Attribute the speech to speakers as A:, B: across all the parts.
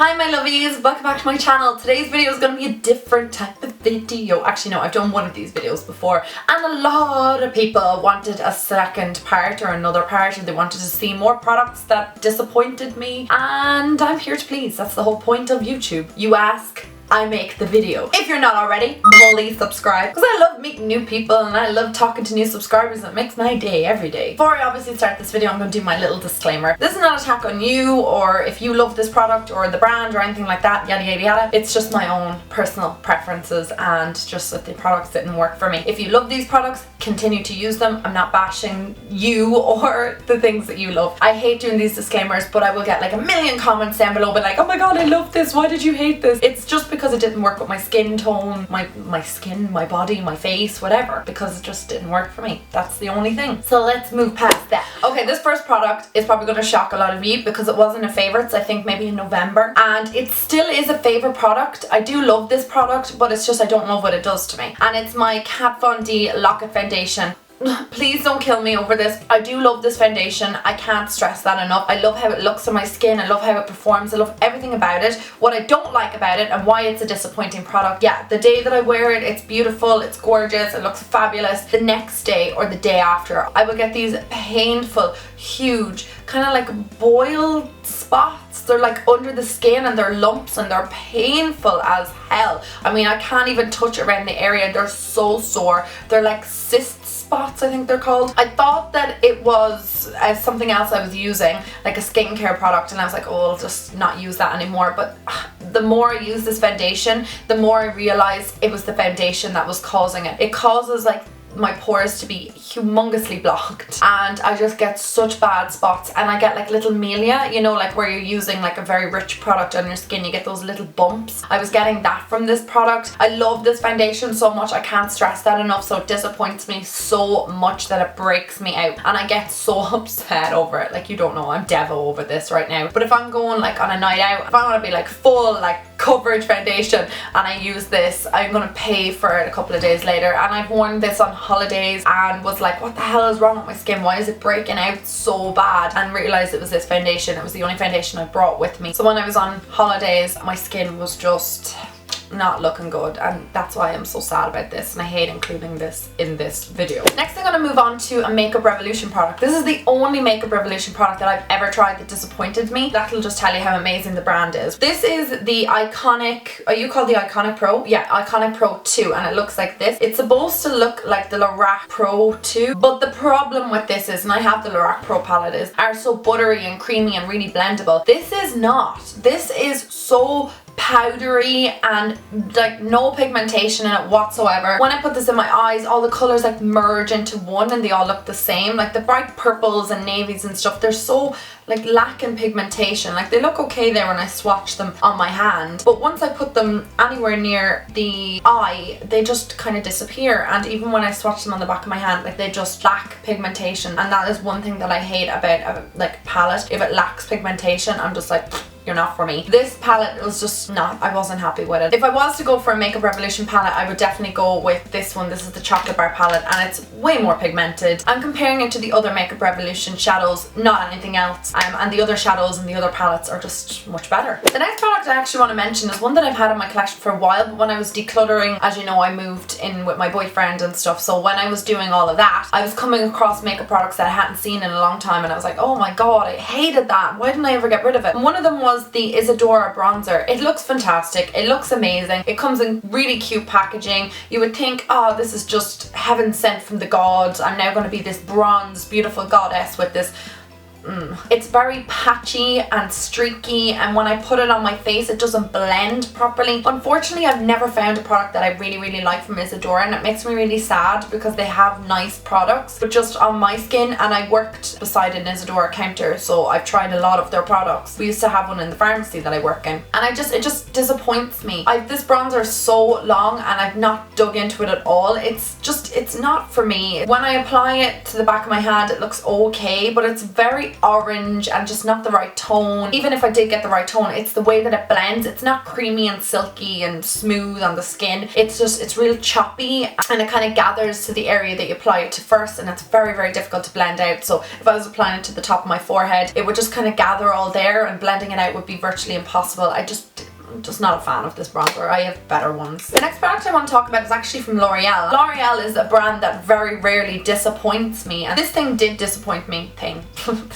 A: Hi my lovies, welcome back to my channel. Today's video is going to be a different type of video. Actually no, I've done one of these videos before and a lot of people wanted a second part or another part, and they wanted to see more products that disappointed me, and I'm here to please. That's the whole point of YouTube. You ask, I make the video. If you're not already, please subscribe, because I love meeting new people and I love talking to new subscribers. It makes my day every day. Before I obviously start this video, I'm going to do my little disclaimer. This is not an attack on you or if you love this product or the brand or anything like that, yada yada yada. It's just my own personal preferences and just that the products didn't work for me. If you love these products, continue to use them. I'm not bashing you or the things that you love. I hate doing these disclaimers, but I will get like a million comments down below, but like, oh my god, I love this, why did you hate this? It's just because it didn't work with my skin tone, my skin, my body, my face, whatever, because it just didn't work for me. That's the only thing. So let's move past that. Okay, this first product is probably going to shock a lot of you because it wasn't a favourites, I think maybe in November, and it still is a favourite product. I do love this product, but it's just I don't love what it does to me, and it's my Kat Von D Lock-It Foundation. Please don't kill me over this. I do love this foundation. I can't stress that enough. I love how it looks on my skin. I love how it performs. I love everything about it. What I don't like about it and why it's a disappointing product, yeah, the day that I wear it, it's beautiful, it's gorgeous, it looks fabulous. The next day or the day after, I will get these painful, huge, kind of like boiled spots. They're like under the skin and they're lumps and they're painful as hell. I mean, I can't even touch around the area. They're so sore. They're like cysts. Spots, I think they're called. I thought that it was something else I was using, like a skincare product, and I was like, oh, I'll just not use that anymore. But the more I use this foundation, the more I realized it was the foundation that was causing it. It causes like my pores to be humongously blocked, and I just get such bad spots, and I get like little melia, you know, like where you're using like a very rich product on your skin, you get those little bumps. I was getting that from this product. I love this foundation so much, I can't stress that enough, so it disappoints me so much that it breaks me out, and I get so upset over it. Like, you don't know, I'm devil over this right now. But if I'm going like on a night out, if I want to be like full like coverage foundation and I use this, I'm gonna pay for it a couple of days later. And I've worn this on holidays and was like, what the hell is wrong with my skin? Why is it breaking out so bad? And realized it was this foundation. It was the only foundation I brought with me. So when I was on holidays, my skin was just not looking good, and that's why I'm so sad about this, and I hate including this in this video. Next I'm going to move on to a Makeup Revolution product. This is the only Makeup Revolution product that I've ever tried that disappointed me. That'll just tell you how amazing the brand is. This is the Iconic, are you called the Iconic Pro? Yeah, Iconic Pro 2, and it looks like this. It's supposed to look like the Lorac Pro 2, but the problem with this is, and I have the Lorac Pro palette, are so buttery and creamy and really blendable. This is not. This is so powdery and like no pigmentation in it whatsoever. When I put this in my eyes, all the colors like merge into one and they all look the same. Like the bright purples and navies and stuff, they're so like lacking pigmentation. Like they look okay there when I swatch them on my hand, but once I put them anywhere near the eye, they just kind of disappear. And even when I swatch them on the back of my hand, like they just lack pigmentation, and that is one thing that I hate about a like palette. If it lacks pigmentation, I'm just like, you're not for me. This palette was just not, I wasn't happy with it. If I was to go for a Makeup Revolution palette, I would definitely go with this one. This is the Chocolate Bar palette, and it's way more pigmented. I'm comparing it to the other Makeup Revolution shadows, not anything else, and the other shadows and the other palettes are just much better. The next product I actually want to mention is one that I've had in my collection for a while, but when I was decluttering, as you know, I moved in with my boyfriend and stuff, so when I was doing all of that, I was coming across makeup products that I hadn't seen in a long time, and I was like, oh my god, I hated that. Why didn't I ever get rid of it? And one of them was the Isadora bronzer. It looks fantastic. It looks amazing. It comes in really cute packaging. You would think, oh, this is just heaven sent from the gods. I'm now going to be this bronze, beautiful goddess with this. It's very patchy and streaky, and when I put it on my face it doesn't blend properly. Unfortunately, I've never found a product that I really like from Isadora, and it makes me really sad because they have nice products, but just on my skin. And I worked beside an Isadora counter, so I've tried a lot of their products. We used to have one in the pharmacy that I work in, and it just disappoints me. This bronzer is so long and I've not dug into it at all. It's not for me. When I apply it to the back of my hand, it looks okay, but it's very very orange and just not the right tone. Even if I did get the right tone, it's the way that it blends. It's not creamy and silky and smooth on the skin. It's real choppy, and it kind of gathers to the area that you apply it to first, and it's very, very difficult to blend out. So if I was applying it to the top of my forehead, it would just kind of gather all there, and blending it out would be virtually impossible. I'm just not a fan of this bronzer. I have better ones. The next product I want to talk about is actually from L'Oreal. L'Oreal is a brand that very rarely disappoints me, and this thing did disappoint me.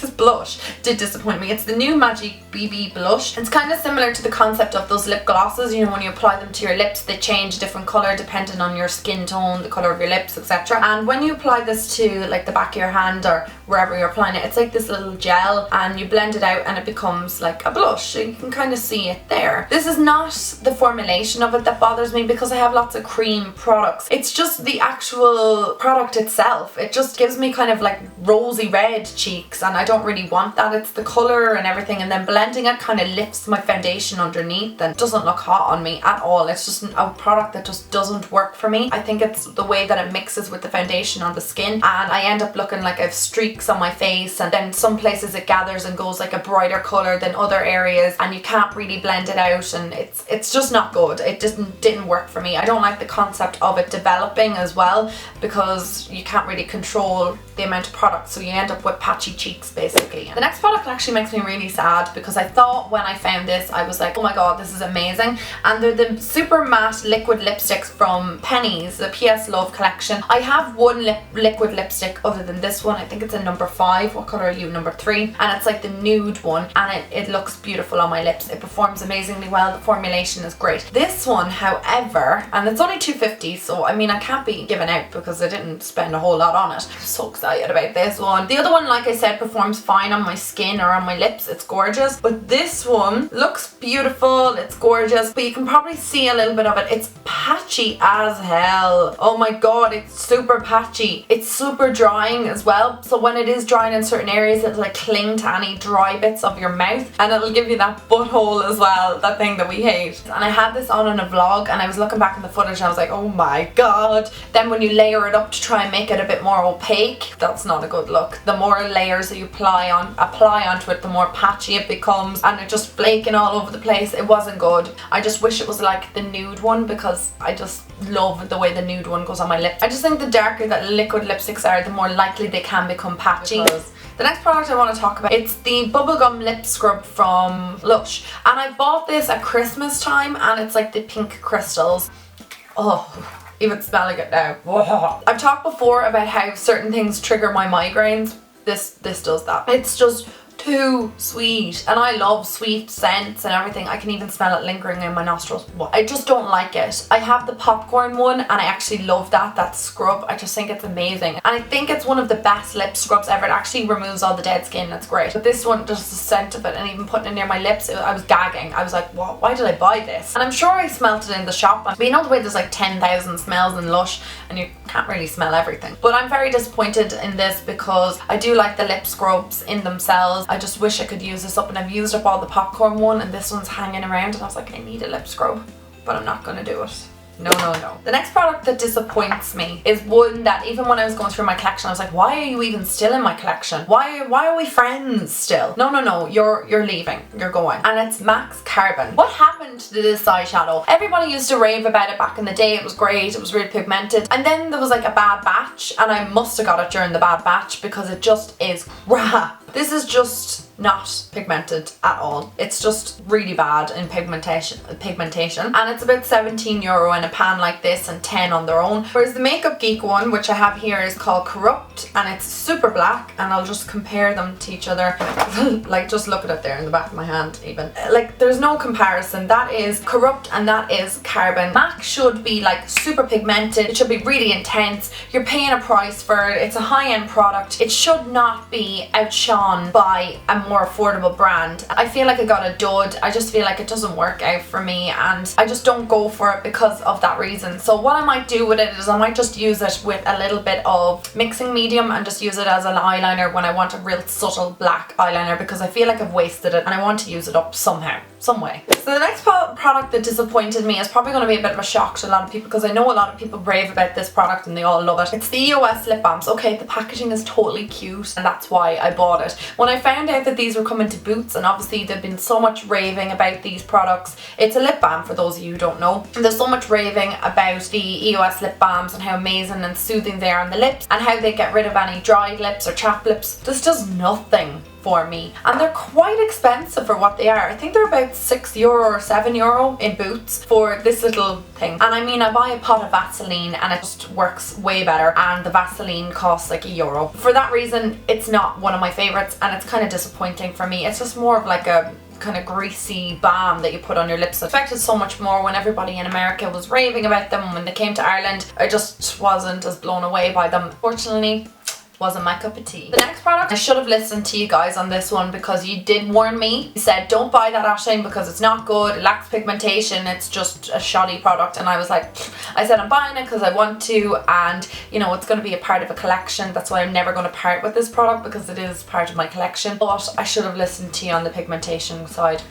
A: This blush did disappoint me. It's the new Magic BB blush. It's kind of similar to the concept of those lip glosses. You know, when you apply them to your lips, they change a different colour depending on your skin tone, the colour of your lips, etc. And when you apply this to like the back of your hand or wherever you're applying it, it's like this little gel, and you blend it out and it becomes like a blush. So you can kind of see it there. This is not the formulation of it that bothers me, because I have lots of cream products. It's just the actual product itself. It just gives me kind of like rosy red cheeks, and I don't really want that. It's the colour and everything, and then blending it kind of lifts my foundation underneath and doesn't look hot on me at all. It's just a product that just doesn't work for me. I think it's the way that it mixes with the foundation on the skin, and I end up looking like I have streaks on my face, and then some places it gathers and goes like a brighter colour than other areas, and you can't really blend it out, and it's just not good. It didn't work for me. I don't like the concept of it developing as well, because you can't really control the amount of product, so you end up with patchy cheeks basically. The next product actually makes me really sad, because I thought when I found this, I was like, oh my god, this is amazing. And they're the super matte liquid lipsticks from Penny's, the PS Love collection. I have one liquid lipstick other than this one. I think it's a number 5. What colour are you? Number 3. And it's like the nude one, and it looks beautiful on my lips. It performs amazingly well. The formulation is great. This one, however, and it's only $2.50, so I mean I can't be giving out because I didn't spend a whole lot on it. I'm so excited about this one. The other one, like I said, performs fine on my skin or on my lips. It's gorgeous. But this one looks beautiful. It's gorgeous, but you can probably see a little bit of it. It's patchy as hell. Oh my god, it's super patchy. It's super drying as well. So when it is drying in certain areas, it'll like cling to any dry bits of your mouth, and it'll give you that butthole as well, that thing that we hate. And I had this on in a vlog, and I was looking back in the footage and I was like, oh my god. Then when you layer it up to try and make it a bit more opaque, that's not a good look. The more layers that you apply onto it, the more patchy it becomes, and it just flaking all over the place. It wasn't good. I just wish it was like the nude one, because I just love the way the nude one goes on my lip. I just think the darker that liquid lipsticks are, the more likely they can become patchy. The next product I want to talk about, it's the bubblegum lip scrub from Lush, and I bought this at Christmas time, and it's like the pink crystals. Oh, even smelling it now. Whoa. I've talked before about how certain things trigger my migraines. This does that. It's just too sweet, and I love sweet scents and everything. I can even smell it lingering in my nostrils. I just don't like it. I have the popcorn one, and I actually love that scrub. I just think it's amazing, and I think it's one of the best lip scrubs ever. It actually removes all the dead skin. It's great. But this one, just the scent of it, and even putting it near my lips, I was gagging. I was like, what? Why did I buy this? And I'm sure I smelt it in the shop, but you know the way there's like 10,000 smells in Lush, and you can't really smell everything. But I'm very disappointed in this, because I do like the lip scrubs in themselves. I just wish I could use this up, and I've used up all the popcorn one, and this one's hanging around, and I was like, I need a lip scrub, but I'm not gonna do it. No, no, no. The next product that disappoints me is one that even when I was going through my collection, I was like, why are you even still in my collection? Why are we friends still? No, no, no, you're leaving. You're going. And it's MAC's Carbon. What happened to this eyeshadow? Everybody used to rave about it back in the day. It was great. It was really pigmented. And then there was like a bad batch, and I must have got it during the bad batch, because it just is crap. This is just not pigmented at all. It's just really bad in pigmentation, and it's about €17 in a pan like this and 10 on their own. Whereas the Makeup Geek one, which I have here, is called Corrupt, and it's super black, and I'll just compare them to each other. Like, just look at it there in the back of my hand even. Like, there's no comparison. That is Corrupt and that is Carbon. MAC should be like super pigmented. It should be really intense. You're paying a price for it. It's a high-end product. It should not be outshone by a more affordable brand. I feel like I got a dud. I just feel like it doesn't work out for me, and I just don't go for it because of that reason. So what I might do with it is I might just use it with a little bit of mixing medium, and just use it as an eyeliner when I want a real subtle black eyeliner, because I feel like I've wasted it and I want to use it up somehow. some way. So the next product that disappointed me is probably going to be a bit of a shock to a lot of people because I know a lot of people rave about this product and they all love it. It's the EOS lip balms. Okay, the packaging is totally cute and that's why I bought it. When I found out that these were coming to Boots, and obviously there've been so much raving about these products. It's a lip balm for those of you who don't know. And there's so much raving about the EOS lip balms and how amazing and soothing they are on the lips and how they get rid of any dried lips or chapped lips. This does nothing for me, and they're quite expensive for what they are. I think they're about €6 or €7 in Boots for this little thing. And I mean, I buy a pot of Vaseline and it just works way better, and the Vaseline costs like €1. For that reason, it's not one of my favorites and it's kind of disappointing for me. It's just more of like a kind of greasy balm that you put on your lips. It affected so much more when everybody in America was raving about them. When they came to Ireland, I just wasn't as blown away by them. Fortunately, wasn't my cup of tea. The next product, I should have listened to you guys on this one because you did warn me. You said don't buy that Ashling because it's not good, it lacks pigmentation, it's just a shoddy product, and I was like, I said I'm buying it because I want to, and you know, it's going to be a part of a collection. That's why I'm never going to part with this product because it is part of my collection. But I should have listened to you on the pigmentation side.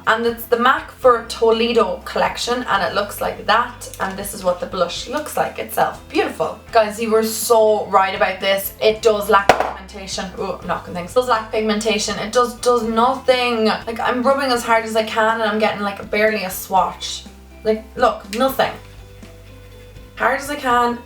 A: And it's the MAC for Toledo collection, and it looks like that, and this is what the blush looks like itself. Beautiful. Guys, you were so right about this. It does lack pigmentation. Oh, I'm knocking things. It does lack pigmentation. It does nothing. Like, I'm rubbing as hard as I can and I'm getting like barely a swatch. Like, look, nothing. Hard as I can,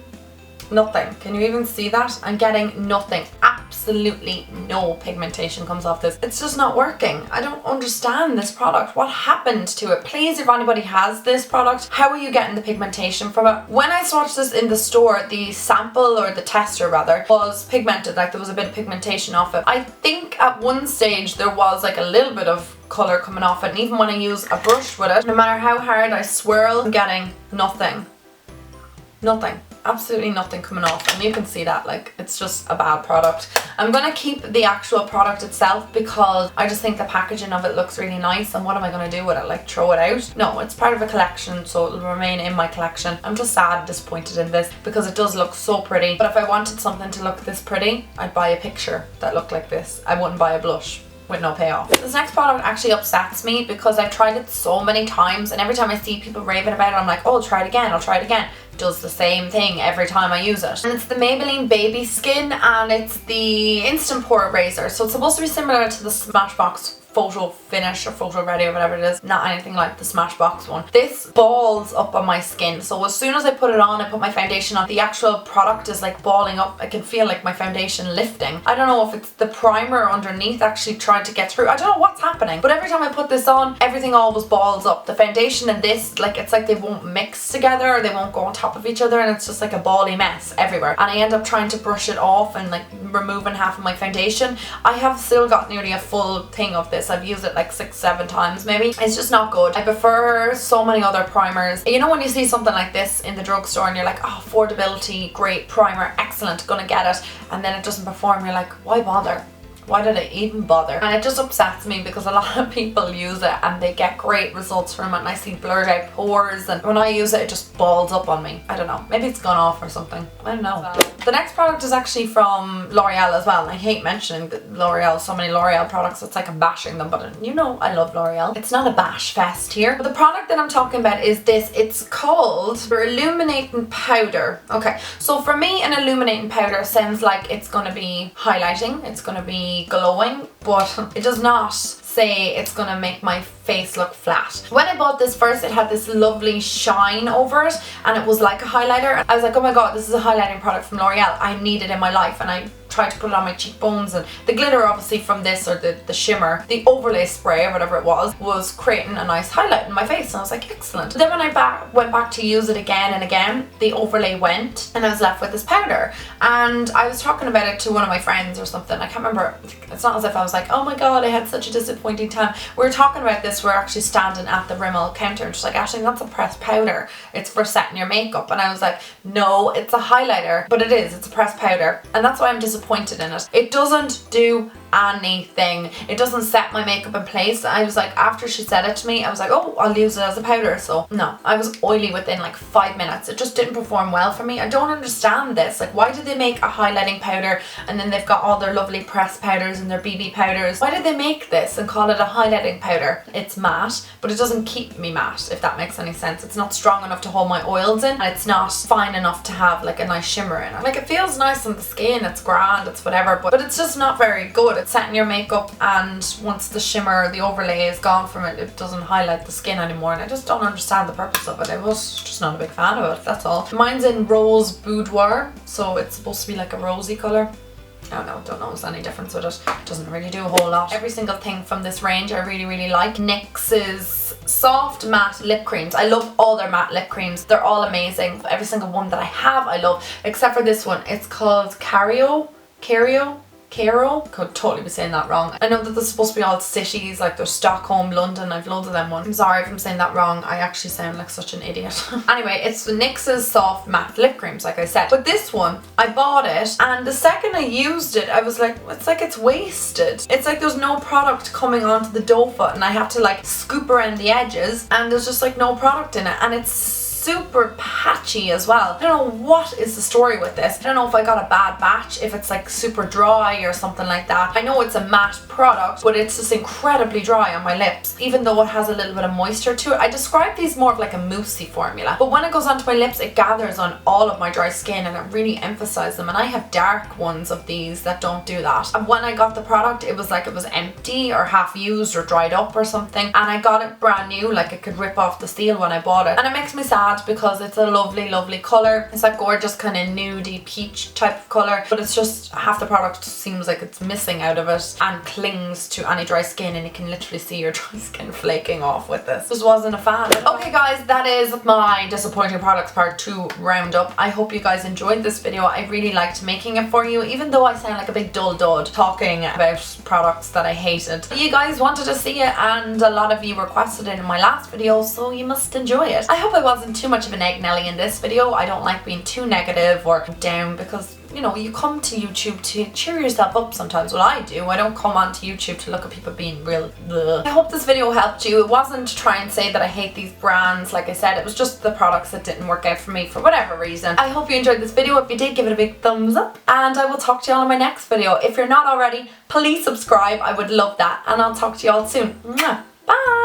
A: nothing. Can you even see that? I'm getting nothing. Absolutely no pigmentation comes off this. It's just not working. I don't understand this product. What happened to it? Please, if anybody has this product, how are you getting the pigmentation from it? When I swatched this in the store, the sample, or the tester rather, was pigmented. Like, there was a bit of pigmentation off it. I think at one stage there was like a little bit of colour coming off it, and even when I use a brush with it, no matter how hard I swirl, I'm getting nothing. Nothing. Absolutely nothing coming off, and you can see that, like, it's just a bad product. I'm gonna keep the actual product itself because I just think the packaging of it looks really nice, and what am I gonna do with it? Like, throw it out? No, it's part of a collection, so it'll remain in my collection. I'm just sad and disappointed in this because it does look so pretty, but if I wanted something to look this pretty, I'd buy a picture that looked like this. I wouldn't buy a blush with no payoff. This next product actually upsets me because I've tried it so many times, and every time I see people raving about it, I'm like, oh, I'll try it again, I'll try it again. It does the same thing every time I use it. And it's the Maybelline Baby Skin, and it's the Instant Pore Eraser. So it's supposed to be similar to the Smashbox Photo Finish or Photo Ready or whatever it is. Not anything like the Smashbox one. This balls up on my skin, so as soon as I put it on, I put my foundation on, the actual product is like balling up. I can feel like my foundation lifting. I don't know if it's the primer underneath actually trying to get through. I don't know what's happening, but every time I put this on, everything always balls up. The foundation and this, like, it's like they won't mix together, or they won't go on top of each other, and it's just like a bally mess everywhere. And I end up trying to brush it off and like removing half of my foundation. I have still got nearly a full thing of this. I've used it like 6-7 times maybe. It's just not good. I prefer so many other primers. You know when you see something like this in the drugstore and you're like, oh, affordability, great primer, excellent, gonna get it, and then it doesn't perform, you're like, why bother? Why did I even bother? And it just upsets me because a lot of people use it and they get great results from it, and I see blurred out pores, and when I use it, it just balls up on me. I don't know, maybe it's gone off or something. I don't know. The next product is actually from L'Oreal as well, and I hate mentioning L'Oreal, so many L'Oreal products, it's like I'm bashing them, but you know I love L'Oreal. It's not a bash fest here. But the product that I'm talking about is this. It's called Illuminating Powder. Okay, so for me, an illuminating powder sounds like it's gonna be highlighting, it's gonna be glowing, but it does not say it's gonna make my face look flat. When I bought this first, it had this lovely shine over it, and it was like a highlighter. I was like, oh my god, this is a highlighting product from L'Oreal. I need it in my life, and I tried to put it on my cheekbones, and the glitter obviously from this, or the shimmer, the overlay spray or whatever it was creating a nice highlight in my face, and I was like, excellent. Then when I went back to use it again and again, the overlay went and I was left with this powder, and I was talking about it to one of my friends or something. I can't remember. It's not as if I was like, oh my god, I had such a disappointing time. We were talking about this. We're actually standing at the Rimmel counter, and she's like, Ashling, that's a pressed powder, it's for setting your makeup. And I was like, no, it's a highlighter. But it is, it's a pressed powder, and that's why I'm disappointed in it. It doesn't do anything. It doesn't set my makeup in place. I was like, after she said it to me, I was like, oh, I'll use it as a powder. So no, I was oily within like 5 minutes. It just didn't perform well for me. I don't understand this. Like, why did they make a highlighting powder and then they've got all their lovely pressed powders and their BB powders? Why did they make this and call it a highlighting powder? It's matte, but it doesn't keep me matte, if that makes any sense. It's not strong enough to hold my oils in, and it's not fine enough to have like a nice shimmer in it. Like, it feels nice on the skin, it's grand, it's whatever, but it's just not very good. It's setting your makeup, and once the shimmer, the overlay is gone from it, it doesn't highlight the skin anymore, and I just don't understand the purpose of it. I was just not a big fan of it, that's all. Mine's in Rose Boudoir, so it's supposed to be like a rosy colour. I don't notice any difference with it. It doesn't really do a whole lot. Every single thing from this range I really like. NYX's soft matte lip creams. I love all their matte lip creams. They're all amazing. Every single one that I have I love, except for this one. It's called Cairo. Could totally be saying that wrong. I know that they're supposed to be all cities, like there's Stockholm, London, I've loads of them ones. I'm sorry if I'm saying that wrong, I actually sound like such an idiot. Anyway, it's NYX's soft matte lip creams, like I said. But this one, I bought it, and the second I used it, I was like, it's like it's wasted. It's like there's no product coming onto the doe foot, and I have to like scoop around the edges, and there's just like no product in it, and it's super patchy as well. I don't know what is the story with this. I don't know if I got a bad batch, if it's like super dry or something like that. I know it's a matte product, but it's just incredibly dry on my lips, even though it has a little bit of moisture to it. I describe these more of like a moussey formula, but when it goes onto my lips, it gathers on all of my dry skin, and it really emphasizes them, and I have dark ones of these that don't do that. And when I got the product, it was like it was empty or half used or dried up or something, and I got it brand new, like it could rip off the steel when I bought it, and it makes me sad because it's a lovely colour. It's that gorgeous kind of nudie peach type of colour, but it's just half the product seems like it's missing out of it and clings to any dry skin, and you can literally see your dry skin flaking off with this. Just wasn't a fan. Okay guys, that is my disappointing products part 2 roundup. I hope you guys enjoyed this video. I really liked making it for you, even though I sound like a big dull dud talking about products that I hated. You guys wanted to see it, and a lot of you requested it in my last video, so you must enjoy it. I hope I wasn't too much of an egg Nelly in this video. I don't like being too negative or down, because you know, you come to YouTube to cheer yourself up sometimes. Well, I do. I don't come onto YouTube to look at people being real bleh. I hope this video helped you. It wasn't to try and say that I hate these brands. Like I said, it was just the products that didn't work out for me for whatever reason. I hope you enjoyed this video. If you did, give it a big thumbs up, and I will talk to you all in my next video. If you're not already, please subscribe. I would love that, and I'll talk to you all soon. Mwah. Bye!